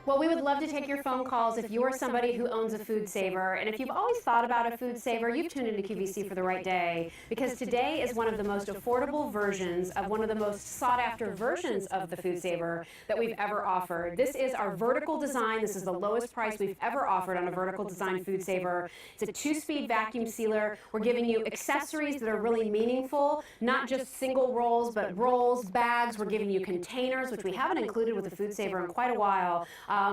Well, we would love to take your phone calls if you are somebody who owns a Foodsaver. And if you've always thought about a Foodsaver, you've tuned into QVC for the right day. Because today is one of the most affordable versions of one of the most sought-after versions of the Foodsaver that we've ever offered. This is our vertical design. This is the lowest price we've ever offered on a vertical design Foodsaver. It's a 2-speed vacuum sealer. We're giving you accessories that are really meaningful, not just single rolls, but rolls, bags. We're giving you containers, which we haven't included with the Foodsaver in quite a while.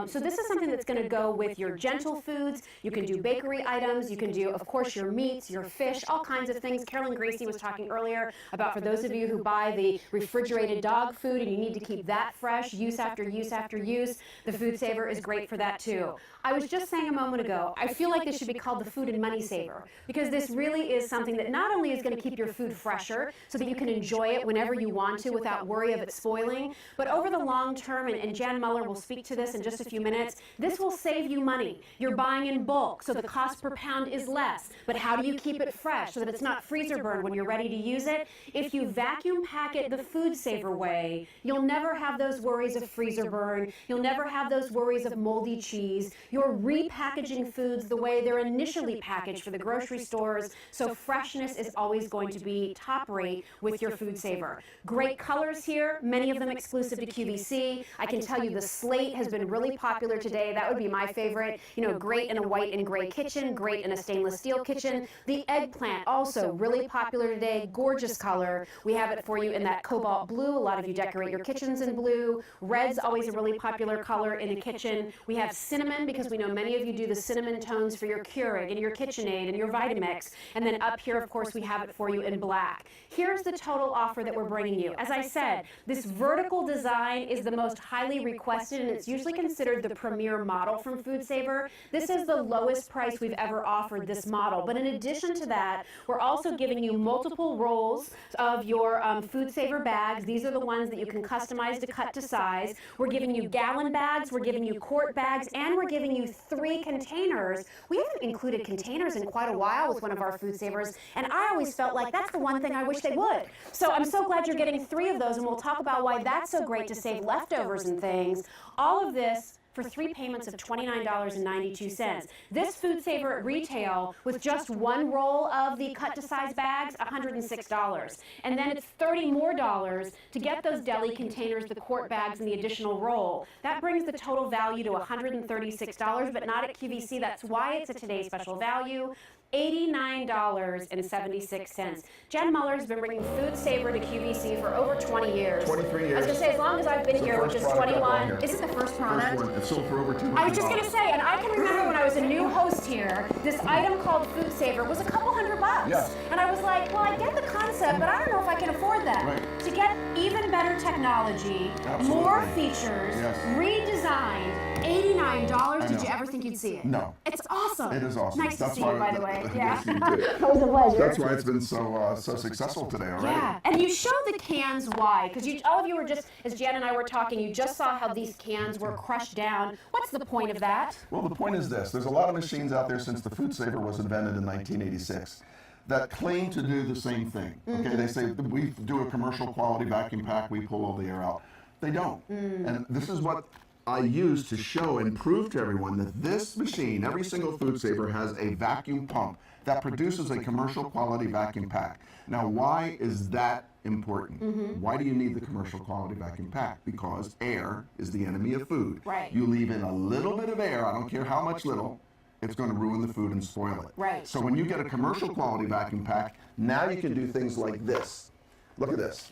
So this is something that's going to go with your gentle foods. You can do bakery items. You can do, of course, your meats, your fish, all kinds of things. Carolyn Gracie was talking earlier about for those of you who buy the refrigerated dog food and you need to keep that fresh, use after use after use, the Foodsaver is great for that too. I was just saying a moment ago, I feel like this should be called the Food and Money Saver, because this really is something that not only is going to keep your food fresher so that you can enjoy it whenever you want to without worry of it spoiling, but over the long term, and Jan Muller will speak to this in just a few minutes, this will save you money. You're buying in bulk, so the cost per pound is less, but how do you keep it fresh so that it's not freezer burned when you're ready to use it? If you vacuum pack it the Foodsaver way, you'll never have those worries of freezer burn. You'll never have those worries of moldy cheese. You're repackaging foods the way they're initially packaged for the grocery stores, so freshness is always going to be top rate with your Foodsaver. Great colors here, many of them exclusive to QVC. I can tell you the slate has been really popular today. That would be my favorite. You know, great in a white and gray kitchen, great in a stainless steel kitchen. The eggplant, also really popular today, gorgeous color. We have it for you in that cobalt blue. A lot of you decorate your kitchens in blue. Red's always a really popular color in a kitchen. We have cinnamon, because we know many of you do the cinnamon tones for your Keurig and your KitchenAid and your Vitamix. And then up here, of course, we have it for you in black. Here's the total offer that we're bringing you. As I said, this vertical design is the most highly requested, and it's usually considered the premier model from Foodsaver. This is the lowest price we've ever offered this model. But in addition to that, we're also giving you multiple rolls of your Foodsaver bags. These are the ones that you can customize to cut to size. We're giving you gallon bags, we're giving you quart bags, and we're giving you 3 containers. We haven't included containers in quite a while with one of our Foodsavers, and I always felt like that's the one thing I wish they would. So I'm so glad you're getting 3 of those, and we'll talk about why that's so great to save leftovers and things. All of this for 3 payments of $29.92. This Foodsaver at retail with just 1 roll of the cut to size bags, $106. And then it's $30 more to get those deli containers, the quart bags, and the additional roll. That brings the total value to $136, but not at QVC. That's why it's a today's special value. $89.76. Jen Muller has been bringing Foodsaver to QVC for over 20 years. 23 years. I was going to say, as long as I've been here, which is 21. Is it the first product? First one. It's sold for over $200. I was just going to say, and I can remember when I was a new host here, this item called Foodsaver was a couple $100. Yes. And I was like, well, I get the concept, but I don't know if I can afford that. Right. To get even better technology, more features, redesigned, $89. Did you ever think you'd see it? No. It's awesome. It is awesome. Nice to see you, by the way. Yeah. Yes, you did. That was a pleasure. That's why it's been so successful today already. Yeah, and you show the cans why, because all of you were just, as Jan and I were talking, you just saw how these cans were crushed down. What's the point of that? Well, the point is this. There's a lot of machines out there since the Foodsaver was invented in 1986 that claim to do the same thing. Okay, they say we do a commercial quality vacuum pack, we pull all the air out. They don't. And this is what I use to show and prove to everyone that this machine, every single Foodsaver, has a vacuum pump that produces a commercial quality vacuum pack. Now, why is that important? Why do you need the commercial quality vacuum pack? Because air is the enemy of food. Right. You leave in a little bit of air, I don't care how much little, it's going to ruin the food and spoil it. Right. So when you get a commercial quality vacuum pack, now you can do things like this. Look at this.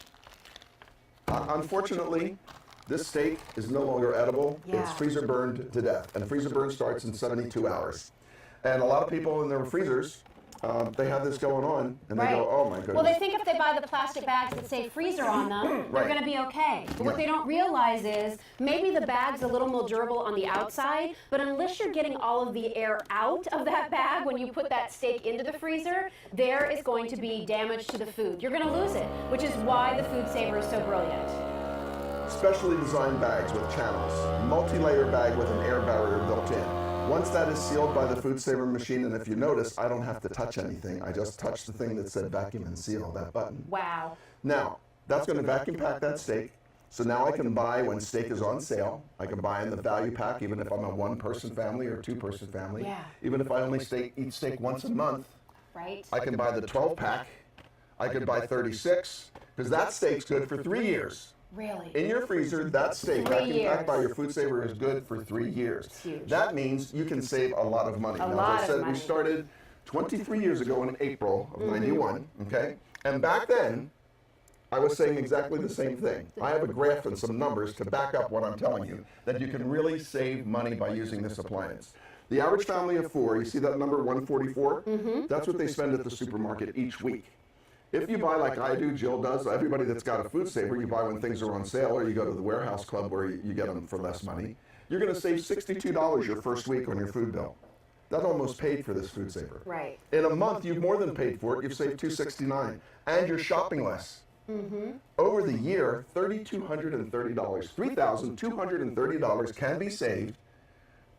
Unfortunately, this steak is no longer edible. Yeah. It's freezer burned to death. And freezer burn starts in 72 hours. And a lot of people in their freezers, they have this going on, and they go, oh my goodness. Well, they think if they buy the plastic bags that say freezer on them, they're going to be okay. But what they don't realize is maybe the bag's a little more durable on the outside, but unless you're getting all of the air out of that bag when you put that steak into the freezer, there is going to be damage to the food. You're going to lose it, which is why the Foodsaver is so brilliant. Specially designed bags with channels, multi-layer bag with an air barrier built in. Once that is sealed by the Foodsaver machine, and if you notice, I don't have to touch anything. I just touch the thing that said vacuum and seal, that button. Wow. Now, that's going to vacuum pack that steak. So now I can buy when steak is on sale. I can buy in the value pack, even if I'm a one-person family or a two-person family. Yeah. Even if I only eat steak once a month, Right. I can buy the 12-pack. I could buy 36, because that steak's good for 3 years. Really? In your freezer, that steak, 3 vacuum packed years. by your Foodsaver, is good for 3 years. huge. That means you can save a lot of money. A Now, lot as I of said, money. we started 23 years ago in April of '91, okay? And back then, I was saying exactly the same thing. I have a graph and some numbers to back up what I'm telling you, that you can really save money by using this appliance. The average family of 4, you see that number 144? That's what they spend at the supermarket each week. If you buy like I do, Jill does, everybody that's got a Foodsaver, you buy when things are on sale, or you go to the warehouse club where you get them for less money, you're going to save $62 your first week on your food bill. That almost paid for this Foodsaver. Right. In a month, you've more than paid for it. You've saved $269, and you're shopping less. Over the year, $3,230, $3,230 can be saved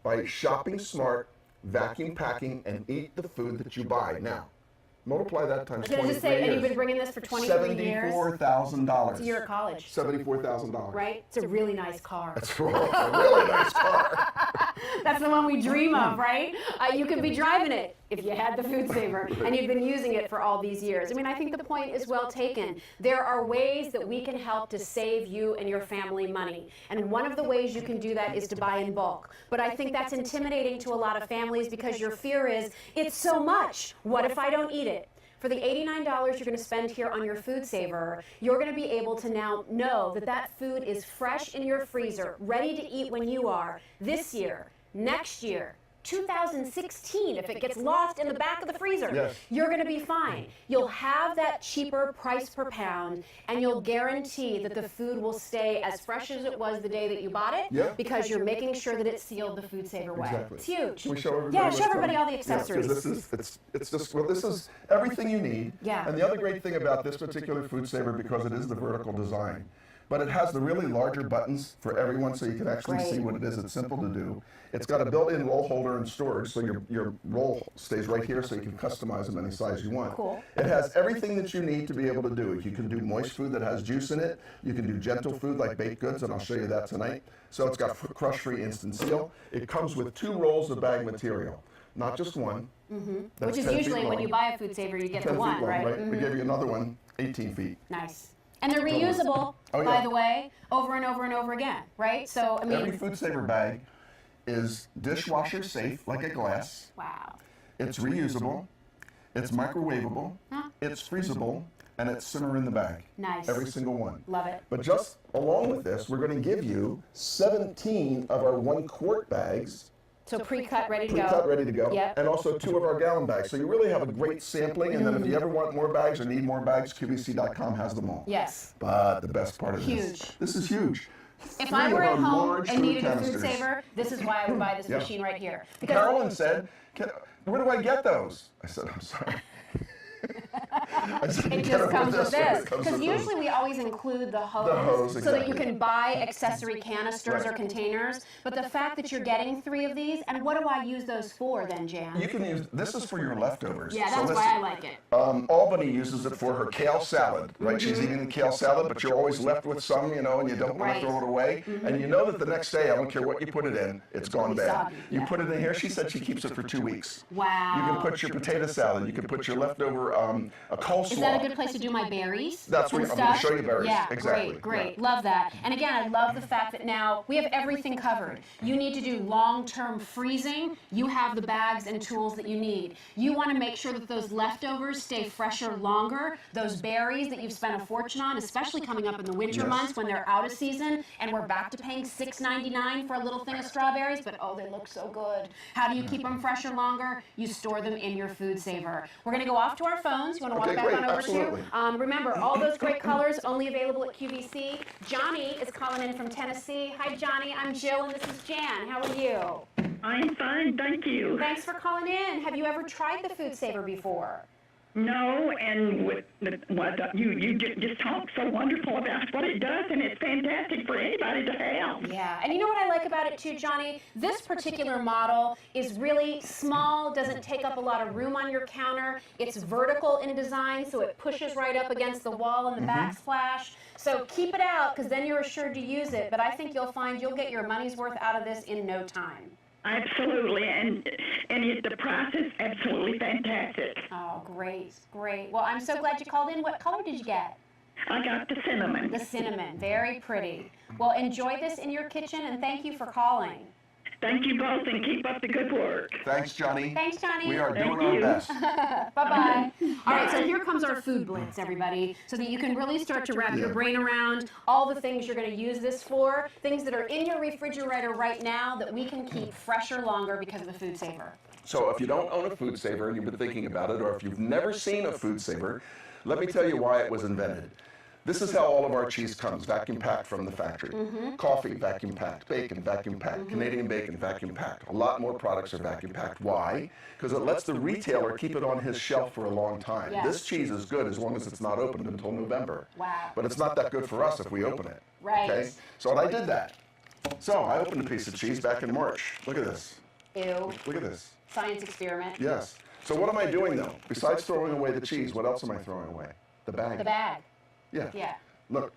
by shopping smart, vacuum packing, and eat the food that you buy. Now, multiply that times Did I 23 just say, and you've years. been bringing this for 23 years? $74,000. It's a year of college. $74,000. Right? It's a really nice car. That's right. A really nice car. That's the one we dream of, right? You could be driving it if you had the Foodsaver and you've been using it for all these years. I mean, I think the point is well taken. There are ways that we can help to save you and your family money. And one of the ways you can do that is to buy in bulk. But I think that's intimidating to a lot of families because your fear is, it's so much. What if I don't eat it? For the $89 you're going to spend here on your Foodsaver, you're going to be able to now know that that food is fresh in your freezer, ready to eat when you are, this year, next year, 2016, if it gets lost in the back of the freezer, Yes. you're going to be fine. You'll have that cheaper price per pound, and you'll guarantee that the food will stay as fresh as it was the day that you bought it, Yeah. because you're making sure that it's sealed the Foodsaver way. Exactly. It's huge. Can we show everybody? Yeah, what's show everybody coming? all the accessories. Yeah, 'cause this is everything you need. Yeah. And the other great thing about this particular Foodsaver, because it is the vertical design, but it has the really larger buttons for everyone, so you can actually see Great. what it is. It's simple to do. It's got a built-in roll holder and storage, so your roll stays right here, so you can customize them any size you want. Cool. It has everything that you need to be able to do it. You can do moist food that has juice in it. You can do gentle food like baked goods, and I'll show you that tonight. So it's got crush-free instant seal. It comes with 2 rolls of bag material, not just one. That's Which is 10 feet usually when long. you buy a Foodsaver, you get 10 the feet one, long, right? We gave you another one, 18 feet. Nice. And they're reusable, Oh, by yeah. the way, over and over and over again, right? So, I Every mean, Foodsaver bag is dishwasher safe, like a glass. wow. It's reusable. It's microwavable. It's freezable, and it's simmer in the bag. Nice. Every single one. Love it. But just along with this, we're going to give you 17 of our 1-quart bags, So pre-cut, ready to pre-cut, go. ready to go, Yep. and also 2 of our gallon bags. So you really have a great sampling, and then if you ever want more bags or need more bags, QVC.com has them all. Yes. But the best part of Huge. this is huge. If 3 I of were our at home large and food needed a canisters. Foodsaver, this is why I would buy this Yeah. machine right here. Because Carolyn said, where do I get those? I said, I'm sorry. I said, "You it get just them comes with It this. comes Because with this." usually we always include the hose, hose, so that you exactly. can buy accessory canisters or Right. containers. But the fact that you're getting 3 of these, and what do I use those for then, Jan? You can use, this is for your leftovers. Yeah, So that's listen, why I like it. Albany uses it for her kale salad, right? She's Mm-hmm. eating the kale salad, but you're always left with some, and you don't want Right. to throw it away. And you know that the next day, I don't care what you put it in, it's gone bad. soggy, You yeah. put it in here, she said she keeps it for 2 weeks. Wow. You can put your potato salad, you can put your leftover a coleslaw. Is that a good place to do my berries? That's and what I'm gonna stuff? show you berries. Yeah, Exactly. great. Love that. And again, I love the fact that now we have everything covered. You need to do long-term freezing. You have the bags and tools that you need. You want to make sure that those leftovers stay fresher longer. Those berries that you've spent a fortune on, especially coming up in the winter Yes. months when they're out of season and we're back to paying $6.99 for a little thing of strawberries, but oh, they look so good. How do you keep them fresher longer? You store them in your Foodsaver. We're going to go off to our phones. You want to walk Okay, back great. on over Absolutely. to? Remember, all those great colors only available at QVC. Johnny is calling in from Tennessee. Hi, Johnny. I'm Jill, and this is Jan. How are you? I'm fine, thank you. Thanks for calling in. Have you ever tried the Foodsaver before? No, and with what you just talk so wonderful about what it does, and it's fantastic for anybody to have. Yeah, and you know what I like about it too, Johnny? This particular model is really small, doesn't take up a lot of room on your counter. It's vertical in design, so it pushes right up against the wall in the backsplash. So keep it out, because then you're assured to use it. But I think you'll find you'll get your money's worth out of this in no time. Absolutely, and the price is absolutely fantastic. Oh, great, great. Well, I'm so glad you called in. What color did you get? I got the cinnamon. The cinnamon, very pretty. Well, enjoy this in your kitchen, and thank you for calling. Thank you both, and keep up the good work. Thanks, Johnny. Thanks, Johnny. We are Thank doing our you. best. Bye-bye. All right, so here comes our food blitz, everybody, so that you can really start to wrap your brain around all the things you're going to use this for, things that are in your refrigerator right now that we can keep fresher longer because of the Foodsaver. So if you don't own a Foodsaver and you've been thinking about it, or if you've never seen a Foodsaver, let me tell you why it was invented. This is how all of our cheese comes, vacuum packed from the factory. Coffee, vacuum packed. Bacon, vacuum packed. Canadian bacon, vacuum packed. A lot more products are vacuum packed. Why? Because it lets the retailer keep it on his shelf for a long time. Yeah. This cheese is good as long as it's not opened until November. Wow. But it's not that good for us if we open it. Right. Okay? So I did that. So I opened a piece of cheese back in March. Look at this. Ew. Look at this. Science experiment. Yes. So what am I doing though? Besides throwing away the cheese, what else am I throwing away? The bag. The bag. Yeah. Yeah. Look,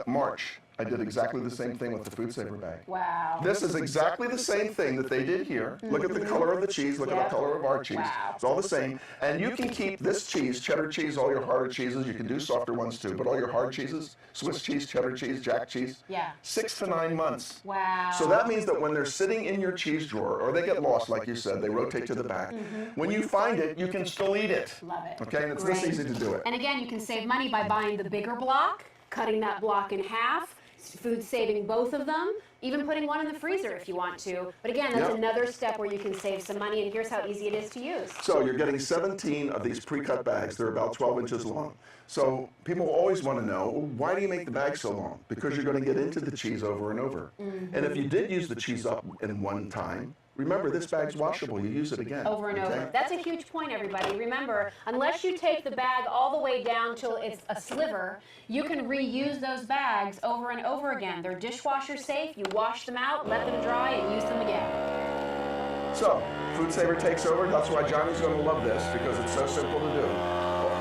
March, I did exactly the same thing with the Foodsaver bag. Wow. This is exactly the same thing that they did here. Look at the color of the cheese, look at the color of our cheese. Wow. It's all the same. And you can keep this cheese, cheddar cheese, all your harder cheeses, you can do softer ones too, but all your hard cheeses, Swiss cheese, cheddar cheese, jack cheese, Yeah. 6 to 9 months. Wow. So that means that when they're sitting in your cheese drawer, or they get lost, like you said, they rotate to the back, when you find it, you can still eat it. Love it. Okay, and it's this Great. easy to do it. And again, you can save money by buying the bigger block, cutting that block in half, food saving both of them, even putting one in the freezer if you want to. But again, that's Yep. another step where you can save some money, and here's how easy it is to use. So you're getting 17 of these pre-cut bags. They're about 12 inches long. So people always want to know, well, why do you make the bag so long? Because you're going to get into the cheese over and over. And if you did use the cheese up in one time, remember this bag's washable. You use it again. Over and okay? over. That's a huge point, everybody. Remember, unless you take the bag all the way down till it's a sliver, you can reuse those bags over and over again. They're dishwasher safe. You wash them out, let them dry, and use them again. So Foodsaver takes over. That's why Johnny's going to love this, because it's so simple to do.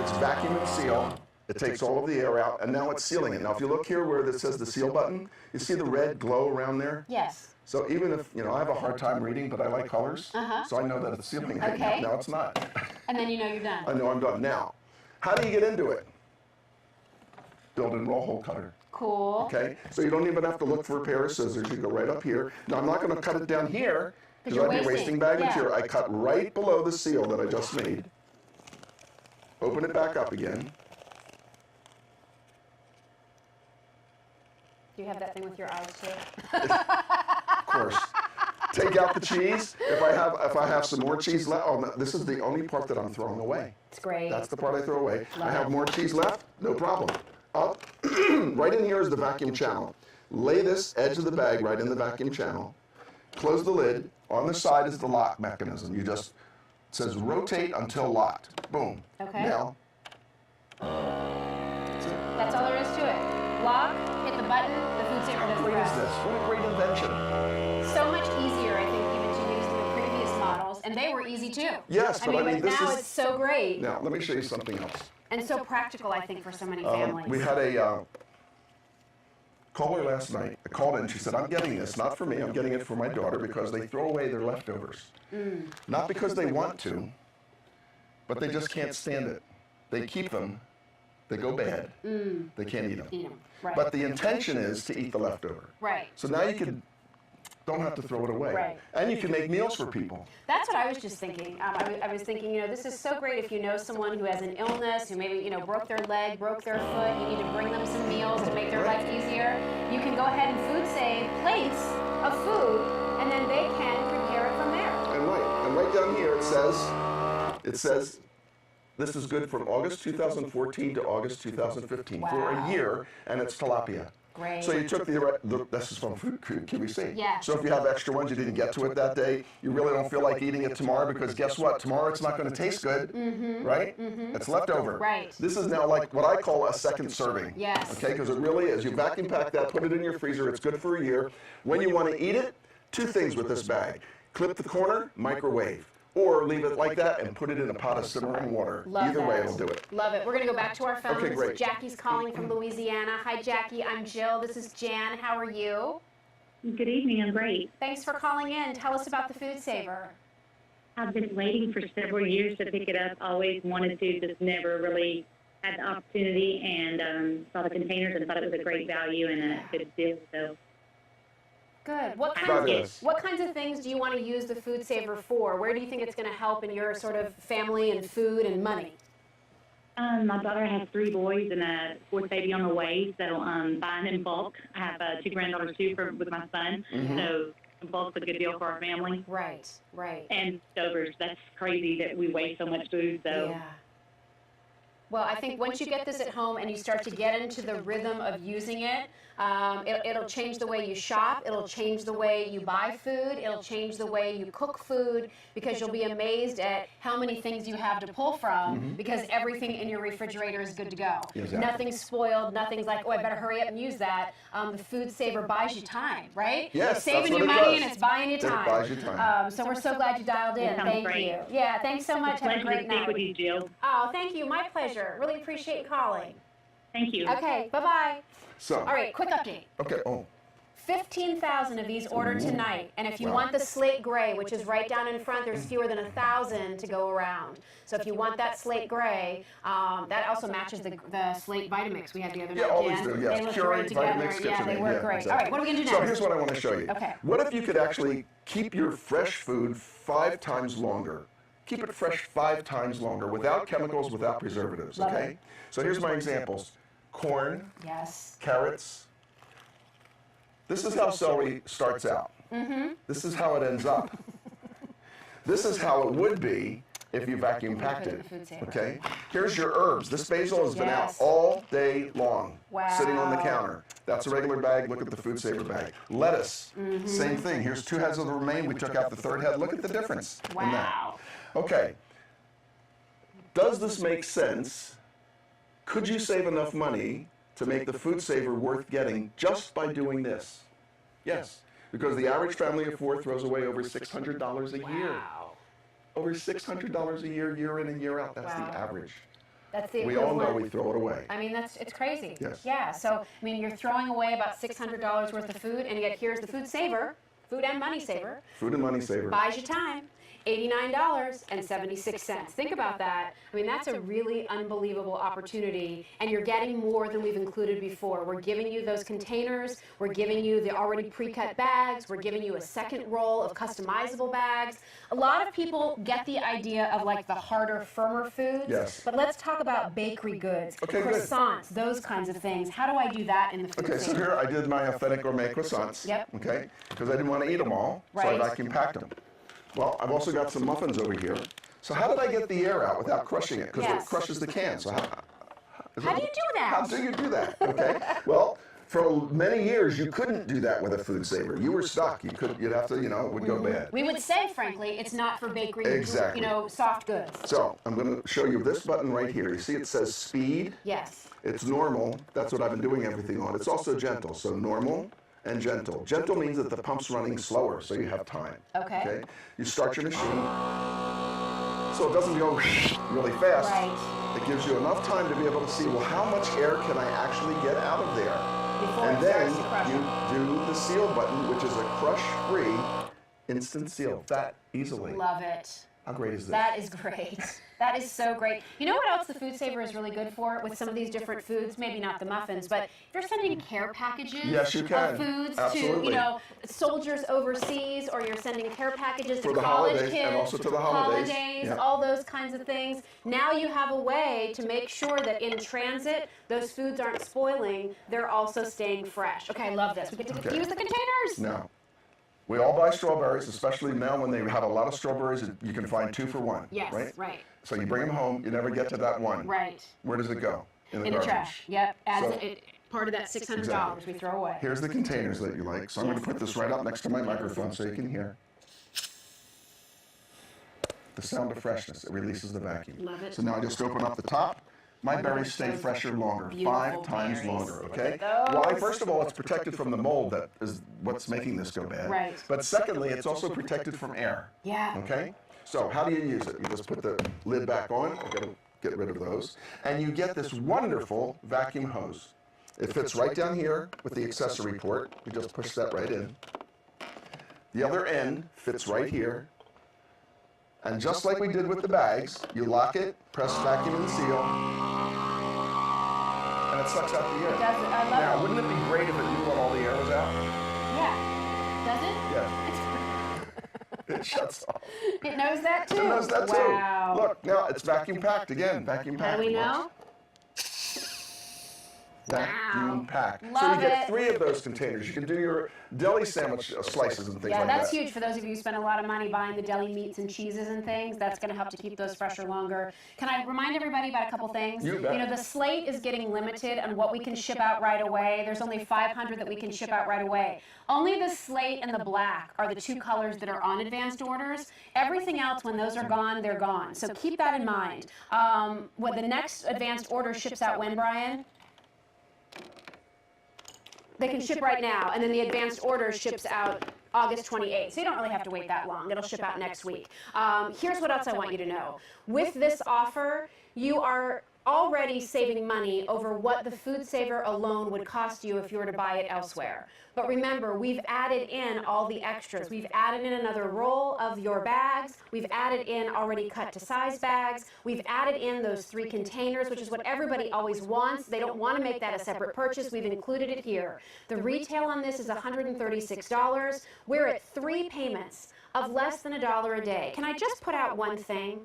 It's vacuum and seal. It takes all of the air out, and now it's sealing it. Now, if you look here where it says the seal button, you see the red glow around there? Yes. So even if, I have a hard time reading, but I like colors, so I know that it's sealing right Okay. now. Now it's not. And then you know you're done. I know I'm done. Now, how do you get into it? Built-in roll hole cutter. Cool. Okay? So you don't even have to look for a pair of scissors. You go right up here. Now, I'm not going to cut it down here, because you're I'd be wasting. wasting bag Yeah. material. I cut right below the seal that I just made. Open it back up again. Do you have that thing with your eyes too? Of course. Take out the cheese. If I have some more cheese left, oh, no, this is the only part that I'm throwing away. It's great. That's the part I throw away. Love I have it. more cheese left, no problem. Up, right in here is the vacuum channel. Lay this edge of the bag right in the vacuum channel. Close the lid. On the side is the lock mechanism. You just, it says rotate until locked. Boom. Okay. Now, That's all there is to it. Lock, hit the button, the Foodsaver how does the great is rest. this? What a great invention. So much easier, I think, even to use than the previous models, and they were easy too. Yes, but I mean, this now is- it's so great Now, let me show you something else. and so practical, I think, for so many families. We had a caller last night. I called in. She said, I'm getting this, not for me. I'm getting it for my daughter because they throw away their leftovers. Not because they want to, but they just can't stand it. They keep them. They go bad. They can't eat them. Eat 'em. Right. But the intention is to eat the leftover. Right. So now you don't have to throw it away. Right. And you can make meals for people. That's what I was just thinking. I was thinking, this is so great if you know someone who has an illness, who maybe, broke their leg, broke their foot, you need to bring them some meals to make their Right. life easier. You can go ahead and food save plates of food, and then they can prepare it from there. And right down here it says this is good from August 2014 to August 2015 for Wow. a year, and it's tilapia. Great. So you took this is from Food QVC. Yeah. So if you have extra ones, you didn't get to it that day, you really don't feel like eating it tomorrow because guess what? Tomorrow it's not going to taste good, right? It's leftover. Right. This is now like what I call a second serving. Yes. Okay, because it really is. You vacuum pack that, put it in your freezer. It's good for a year. When you want to eat it, two things with this bag. Clip the corner, microwave. Or leave it like that and put it in a pot of simmering water. Love Either way, that. it'll do it. Love it. We're going to go back to our phones. Okay, great. Jackie's calling from Louisiana. Hi, Jackie. I'm Jill. This is Jan. How are you? Good evening. I'm great. Thanks for calling in. Tell us about the Foodsaver. I've been waiting for several years to pick it up. Always wanted to, just never really had the opportunity. And saw the containers and thought it was a great value and a good deal. So Good. Fabulous. What kinds of things do you want to use the Foodsaver for? Where do you think it's going to help in your sort of family and food and money? my daughter has 3 boys and a 4th baby on the way. So buying in bulk. I have 2 granddaughters too with my son. So in bulk's a good deal for our family. Right. Right. And stovers. That's crazy that we waste so much food. So. Yeah. Well, I think once you get this at home and you start to get into the rhythm of using it, it'll change the way you shop, it'll change the way you buy food, it'll change the way you cook food, because you'll be amazed at how many things you have to pull from, because everything in your refrigerator is good to go. Exactly. Nothing's spoiled, nothing's like, oh, I better hurry up and use that. The Foodsaver buys you time, right? Yes, It's saving that's you what it money does. and it's buying you It time. buys you time. So we're so glad you dialed in. That sounds Thank great. you. Yeah, thanks so much. Have a Pleasure to great speak night. with you, Jill. Oh, thank you. My pleasure. Really appreciate you calling. Thank you. Okay, bye-bye. So, All right, quick update. okay, 15,000 of these ordered tonight. And if you want the slate gray, which is right down in front, there's fewer than 1,000 to go around. So if you want that slate gray, that also matches the slate Vitamix we had the other night. yeah, always Dan. do, yes. They look Puree, great together. Vitamix, Yeah, they Kitchen, work yeah, great. exactly. All right, what are we going to do So next? here's what I want to show you. Okay. What if you could actually keep your fresh food 5 times longer? Keep it fresh 5 times longer without chemicals, without preservatives, Love okay? it. So here's my examples. Corn, Yes. carrots. This is how celery starts out. This is how it ends up. This is how it would be if you vacuum packed it, Put it in the Foodsaver. okay? Here's your herbs. This basil has been out Yes. all day long, sitting on the Wow. counter. That's a regular bag. Look at the Foodsaver bag. Lettuce, same thing. Here's 2 heads of the romaine. We took out the 3rd head. Look at the difference in that. Wow. Okay. Does this make sense? Could you save enough money to make the Foodsaver worth getting just by doing this? Yes, because the average family of 4 throws away over $600 a year. Wow. Over $600 a year, year in and year out. That's Wow. the average. That's the We all know equivalent. we throw it away. I mean, it's crazy. Yes. Yeah. So, I mean, you're throwing away about $600 worth of food, and yet here's the Foodsaver, food and money saver, Food and money saver. buys you time. $89.76. Think about that. I mean, that's a really unbelievable opportunity, and you're getting more than we've included before. We're giving you those containers, we're giving you the already pre-cut bags, we're giving you a second roll of customizable bags. A lot of people get the idea of like the harder, firmer foods, Yes. but let's talk about bakery goods, Okay, good. croissants, those kinds of things. How do I do that in the food Okay, so saver? here I did my authentic gourmet croissants. Yep. Okay, because I didn't want to eat them all, so I Right. vacuum packed them. Well, I've also got some muffins over here. So how did I get the air out without crushing it? Because Yes. it crushes the can. So How do you do that? How do you do that? Okay. Well, for many years you couldn't do that with a Foodsaver. You were stuck. You'd have to, it would go bad. We would say, frankly, it's not for bakery, Exactly. soft goods. So I'm going to show you this button right here. You see it says speed. Yes. It's normal. That's what I've been doing everything on. It's also gentle. So normal and gentle. Gentle means that the pump's running slower, so you have time. Okay. You start your machine, so it doesn't go really fast. Right. It gives you enough time to be able to see, well, how much air can I actually get out of there? Before And it then starts to crush you it. do the seal button, which is a crush-free instant seal. That easily. Love it. How great is this? That is great. That is so great. You know what else the Foodsaver is really good for with some of these different foods? Maybe not the muffins, but if you're sending care packages Yes, you can. of foods Absolutely. to, soldiers overseas, or you're sending care packages For to the college holidays, kids, and also to the holidays. Yeah. all those kinds of things. Now you have a way to make sure that in transit, those foods aren't spoiling. They're also staying fresh. Okay, I love this. We get to Okay. use the containers. Now, we all buy strawberries, especially now when they have a lot of strawberries. You can find 2 for 1. Yes, right. So you bring them home, you never get to that one. Right. Where does it go? In the garbage. trash. Yep. As So- it part of that $600 we throw away. Here's the containers that you like. So I'm going to put this right up next to my microphone so you can hear. The sound of freshness. It releases the vacuum. Love it. So now I just open up the top. My berries stay fresher longer, Beautiful 5 times berries. longer, okay? Look at those. Why? First of all, it's protected from the mold that is what's making this go bad. Right. But secondly, it's also protected from air. Yeah. Okay? So how do you use it? You just put the lid back on. I've got to get rid of those. And you get this wonderful vacuum hose. It fits right down here with the accessory port. You just push that right in. The other end fits right here. And just like we did with the bags, you lock it, press vacuum and seal, and it sucks out the air. It does it. I love Now, it. wouldn't it be great if it knew when all the air was out? Yeah. Does it? Yeah. It shuts off. It knows that too. It knows that too. Wow. Look, now it's vacuum packed again. Vacuum packed. How do we know? Vacuum packed. So Love you get it. 3 of those containers. You can do your deli sandwich slices and things Yeah, like that's that. huge for those of you who spend a lot of money buying the deli meats and cheeses and things. That's going to help to keep those fresher longer. Can I remind everybody about a couple things? You bet. You know, the slate is getting limited on what we can ship out right away. There's only 500 that we can ship out right away. Only the slate and the black are the 2 colors that are on advanced orders. Everything else, when those are gone, they're gone. So keep that in mind. When the next advanced order ships out when, Brian? They can ship right now, and then the advanced order ships out August 28th. So you don't really have to wait that long. It'll ship out next week. Here's what else I want you to know. With this offer, you are already saving money over what the Foodsaver alone would cost you if you were to buy it elsewhere. But remember, we've added in all the extras. We've added in another roll of your bags. We've added in already cut to size bags. We've added in those 3 containers, which is what everybody always wants. They don't want to make that a separate purchase. We've included it here. The retail on this is $136. We're at 3 payments of less than $1 a day. Can I just put out one thing?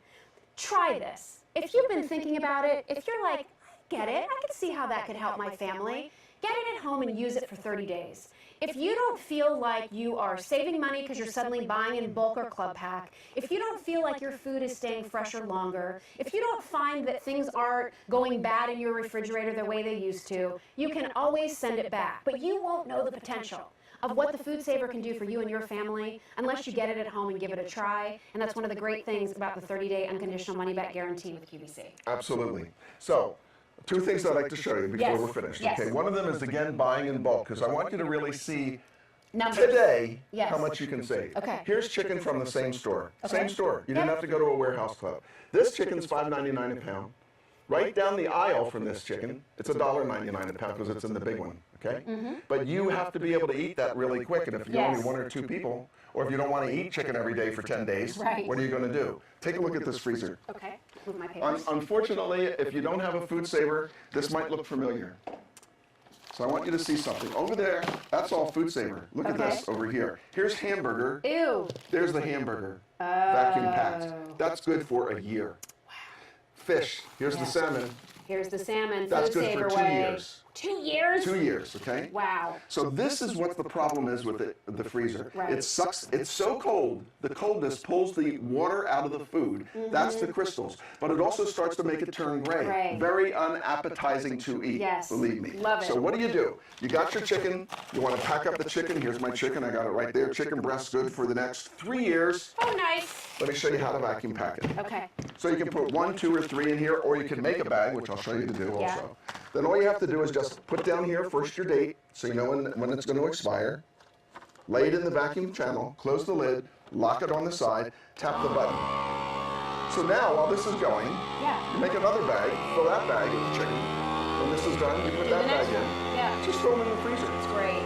Try this. If you've been thinking about it, if you're like, I get it, I can see how that could help my family, get it at home and use it for 30 days. If you don't feel like you are saving money because you're suddenly buying in bulk or club pack, if you don't feel like your food is staying fresher longer, if you don't find that things aren't going bad in your refrigerator the way they used to, you can always send it back. But you won't know the potential of what the Foodsaver can do for you and your family unless you get it at home and give it a try. And that's one of the great things about the 30-day unconditional money-back guarantee with QVC. Absolutely. So, 2 things I'd like to show you before Yes. we're finished. Yes. Okay, one of them is again buying in bulk because I want you to really see Numbers. today Yes. how much you can save. Okay. Here's chicken from the same store. Okay. Same store. You didn't Yep. have to go to a warehouse club. This chicken's $5.99 a pound. Right down the aisle from this chicken, it's $1.99 a pound because it's in the big one. Okay. But you have to be able to eat that really quick, and if you're Yes. only 1 or 2 people, or if you don't want to eat chicken every day for 10 days, Right. what are you going to do? Take a look at this freezer. Okay, move my papers. Unfortunately, if you don't have a Foodsaver, this might look familiar. So I want you to see something. Over there, that's all Foodsaver. Look at Okay. this over here. Here's hamburger. Ew. There's the hamburger. Vacuum packed. That's good for a year. Fish. Here's the salmon. Here's the salmon. That's good for Foodsaver 2 way. years. 2 years? 2 years, okay? Wow. So this is what the problem is with the freezer. Right. It sucks. It's so cold. The coldness pulls the water out of the food. That's the crystals. But it also starts to make it turn gray. Gray. Very unappetizing to eat. Yes. Believe me. Love it. So what do? You got your chicken. You want to pack up the chicken. Here's my chicken. I got it right there. Chicken breast good for the next 3 years. Oh, nice. Let me show you how to vacuum pack it. Okay. So you can put 1, 2, or 3 in here, or you can make a bag, which I'll show you to do Yeah. also. Then all you have to do is just put down here first your date, so you know when it's going to expire. Lay it in the vacuum channel, close the lid, lock it on the side, tap the button. So now, while this is going, Yeah. you make another bag, fill that bag with chicken. When this is done, you put that the bag next in. one. Yeah. Just throw them in the freezer. It's great.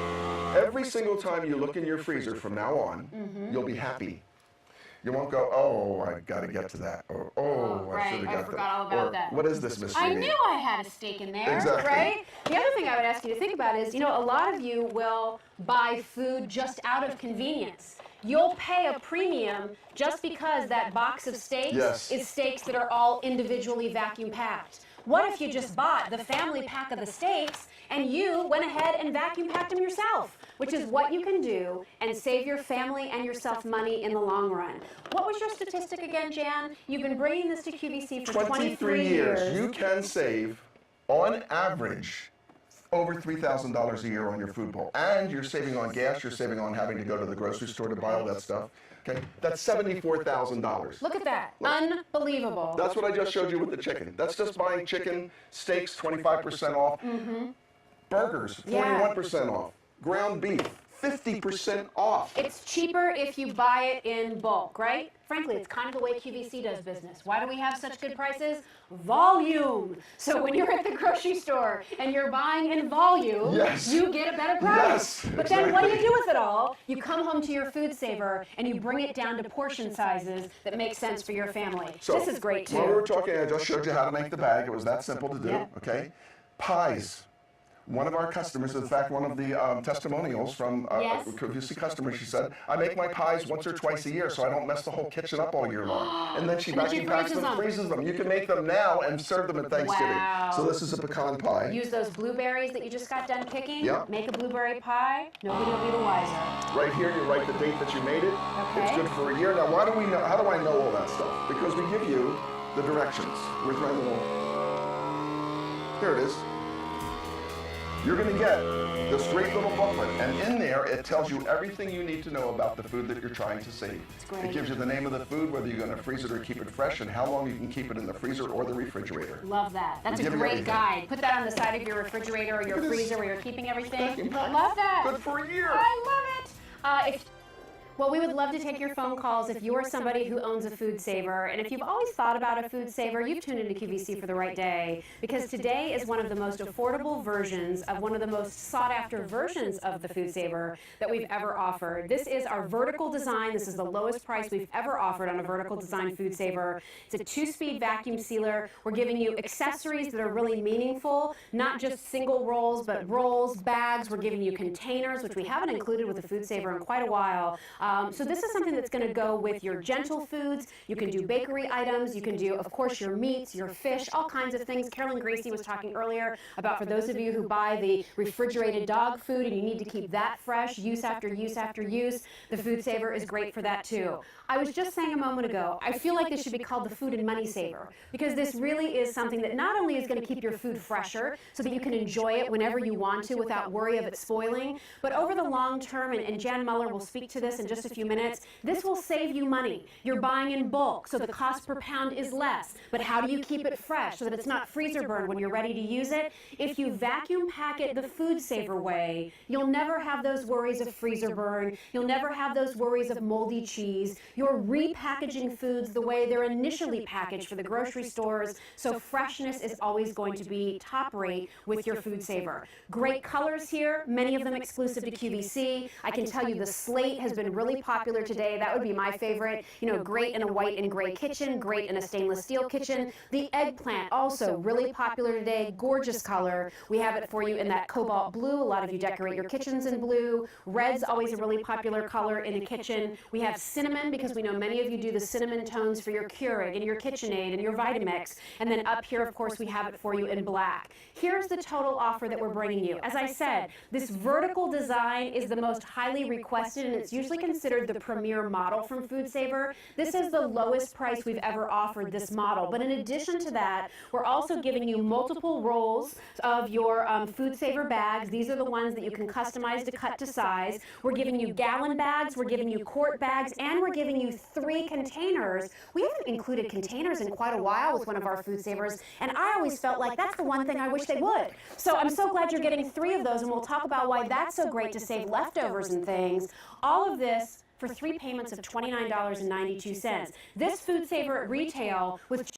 Every single time you look in your freezer from now on, you'll be happy. You won't go, oh, I got to get to that, or oh, I right, should have I got forgot that. all about Or, that. what is this mystery? I knew I had a steak in there, Exactly. right? The other thing I would ask you to think about is, you know, a lot of you will buy food just out of convenience. You'll pay a premium just because that box of steaks Yes. is steaks that are all individually vacuum packed. What if you just bought the family pack of the steaks and you went ahead and vacuum packed them yourself, which is what you can do and save your family and yourself money in the long run. What was your statistic again, Jan? You've been bringing this to QVC for 23 years. You can save, on average, over $3,000 a year on your food bill. And you're saving on gas, you're saving on having to go to the grocery store to buy all that stuff. Okay, that's $74,000. Look at that. Unbelievable. That's what I just showed you with the chicken. That's just buying chicken, steaks, 25% off. Burgers, 41% off. Ground beef, 50% off. It's cheaper if you buy it in bulk, right? Frankly, it's kind of the way QVC does business. Why do we have such good prices? Volume. So when you're at the grocery store and you're buying in volume, you get a better price. But then what do you do with it all? You come home to your Foodsaver and you bring it down to portion sizes that make sense for your family. So, this is great too. While we were talking, I just showed you how to make the bag. It was that simple to do, okay? Pies. One of our customers, in fact, one of the testimonials from a QVC customer, she said, I make my pies once or twice a year so I don't mess the whole kitchen up all year long. And then she vacuum packs them, freezes them. You can make them now and serve them at Thanksgiving. So this is a pecan pie. Use those blueberries that you just got done picking. Make a blueberry pie. Nobody will be the wiser. Right here, you write the date that you made it. It's good for a year. Now, why do we know? How do I know all that stuff? Because we give you the directions. Where's my little? Here it is. You're going to get this great little booklet, and in there it tells you everything you need to know about the food that you're trying to save. It gives you the name of the food, whether you're going to freeze it or keep it fresh, and how long you can keep it in the freezer or the refrigerator. Love that. That's a great guide. Put that on the side of your refrigerator or your freezer where you're keeping everything. Love that. Good for a year. I love it. Well, we would love to take your phone calls if you're somebody who owns a Foodsaver. And if you've always thought about a Foodsaver, you've tuned into QVC for the right day. Because today is one of the most affordable versions of one of the most sought-after versions of the Foodsaver that we've ever offered. This is our vertical design. This is the lowest price we've ever offered on a vertical design Foodsaver. It's a 2-speed vacuum sealer. We're giving you accessories that are really meaningful, not just single rolls, but rolls, bags. We're giving you containers, which we haven't included with the Foodsaver in quite a while. So this is something that's going to go with your gentle foods. You can do bakery items. You can do, of course, your meats, your fish, all kinds of things. Carolyn Gracie was talking earlier about for those of you who buy the refrigerated dog food and you need to keep that fresh, use after use after use, the Foodsaver is great for that too. I was just saying a moment ago, I feel like this should be called the Food and Money Saver, because this really is something that not only is going to keep your food fresher so that you can enjoy it whenever you want to without worry of it spoiling, but over the long term, and Jan Muller will speak to this in just a few minutes, this will save you money. You're buying in bulk, so the cost per pound is less. But how do you keep it fresh so that it's not freezer burned when you're ready to use it? If you vacuum pack it the Foodsaver way, you'll never have those worries of freezer burn. You'll never have those worries of moldy cheese. You're repackaging foods the way they're initially packaged for the grocery stores, so freshness is always going to be top rate with your Foodsaver. Great colors here, many of them exclusive to QVC. I can tell you the slate has been really popular today. That would be my favorite. You know, great in a white and gray kitchen, great in a stainless steel kitchen. The eggplant, also really popular today, gorgeous color. We have it for you in that cobalt blue. A lot of you decorate your kitchens in blue. Red's always a really popular color in the kitchen. We have cinnamon, because we know many of you do the cinnamon tones for your Keurig and your KitchenAid and your Vitamix. And then up here, of course, we have it for you in black. Here's the total offer that we're bringing you. As I said, this vertical design is the most highly requested, and it's usually considered the premier model from Foodsaver. This is the lowest price we've ever offered this model. But in addition to that, we're also giving you multiple rolls of your Foodsaver bags. These are the ones that you can customize to cut to size. We're giving you gallon bags, we're giving you quart bags, and we're giving you 3 containers. We haven't included containers in quite a while with one of our Foodsavers, and I always felt like that's the one thing I wish they would. So I'm so glad you're getting 3 of those, and we'll talk about why that's so great to save leftovers and things. All of this for 3 payments of $29.92. This Foodsaver at retail with